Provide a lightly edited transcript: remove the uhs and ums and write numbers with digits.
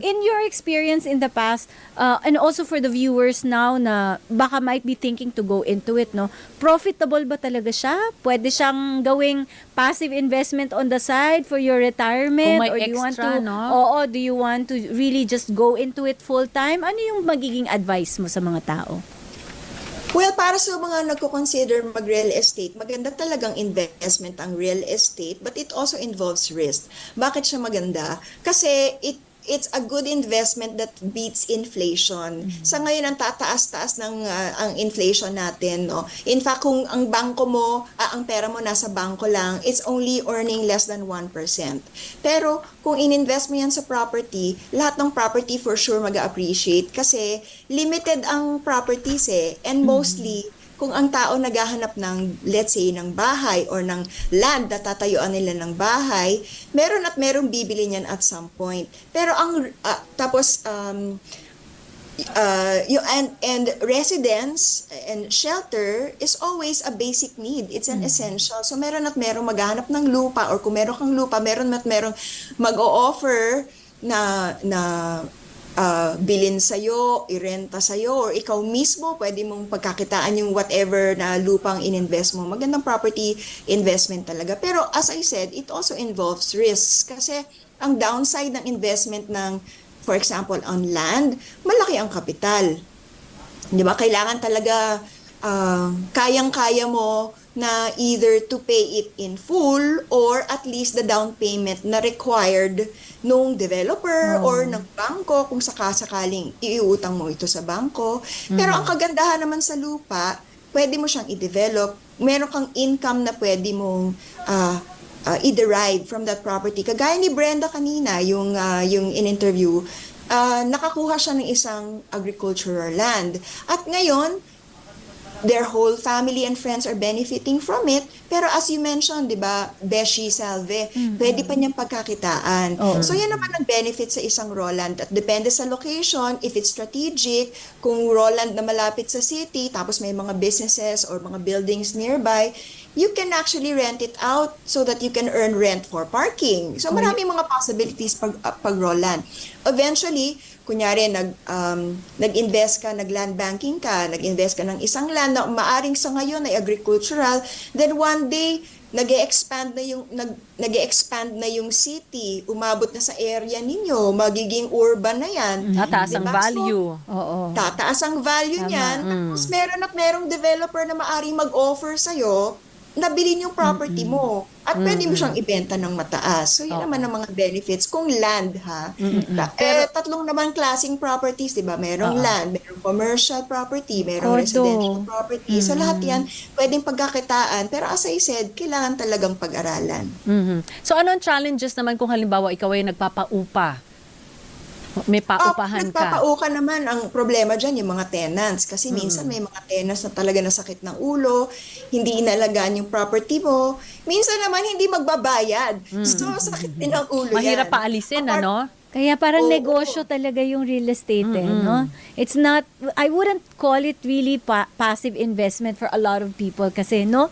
in your experience in the past, and also for the viewers now na baka might be thinking to go into it, no? Profitable ba talaga siya? Pwede siyang gawing passive investment on the side for your retirement? Kung may Or do you want extra, to, no? oo, do you want to really just go into it full time? Ano yung magiging advice mo sa mga tao? Well, para sa mga nagko-consider mag-real estate, maganda talagang investment ang real estate, but it also involves risk. Bakit siya maganda? Kasi it's a good investment that beats inflation. Sa ngayon, ang tataas-taas ng ang inflation natin. No? In fact, kung ang bangko mo, ang pera mo nasa bangko lang, it's only earning less than 1%. Pero kung in-invest mo yan sa property, lahat ng property for sure mag-appreciate kasi limited ang properties and mostly kung ang tao naghahanap ng, let's say, ng bahay or ng land na tatayuan nila ng bahay, meron at merong bibili niyan at some point. Pero ang, and residence and shelter is always a basic need. It's an essential. So meron at merong maghahanap ng lupa or kung meron kang lupa, meron at merong mag-o-offer na bilin sa'yo, irenta sa'yo, or ikaw mismo, pwede mong pagkakitaan yung whatever na lupang in-invest mo. Magandang property investment talaga. Pero as I said, it also involves risks. Kasi ang downside ng investment ng, for example, on land, malaki ang kapital. Di ba? Kailangan talaga kayang-kaya mo na either to pay it in full or at least the down payment na required nung developer or ng bangko kung sakasakaling iuutang mo ito sa bangko. Pero ang kagandahan naman sa lupa, pwede mo siyang i-develop. Meron kang income na pwede mong i-derive from that property. Kagaya ni Brenda kanina, yung in-interview, nakakuha siya ng isang agricultural land. At ngayon, their whole family and friends are benefiting from it. Pero as you mentioned, di ba, Beshi Salve, pwede pa niyang pagkakitaan. So yan naman ang benefit sa isang raw land. At depende sa location, if it's strategic, kung raw land na malapit sa city, tapos may mga businesses or mga buildings nearby, you can actually rent it out so that you can earn rent for parking. So maraming mga possibilities pag raw land. Eventually, kunyari nag-invest ka, nag-land banking ka, nag-invest ka ng isang land na maaring sa ngayon ay agricultural, then one day nag-e-expand na yung city, umabot na sa area ninyo, magiging urban na yan. Tataas ang Diba? value. Oo. Tataas ang value niyan. Tapos meron at merong developer na maaring mag-offer sa'yo, nabili yung property mo. At pwede mo siyang ibenta ng mataas. So, yun naman ang mga benefits. Kung land, ha? Tatlong naman klaseng properties, di ba? Merong land, merong commercial property, merong residential property. So, lahat yan, pwedeng pagkakitaan. Pero as I said, kailangan talagang pag-aralan. So ano ang challenges naman kung halimbawa ikaw ay nagpapaupa? May paupahan ka. Nagpapauka naman ang problema dyan, yung mga tenants. Kasi minsan may mga tenants na talaga nasakit ng ulo, hindi inalagaan yung property mo. Minsan naman hindi magbabayad. So, sakit din ang ulo Mahirap yan. paalisin, ano? Kaya parang negosyo talaga yung real estate, no? It's not, I wouldn't call it really passive investment for a lot of people kasi, no?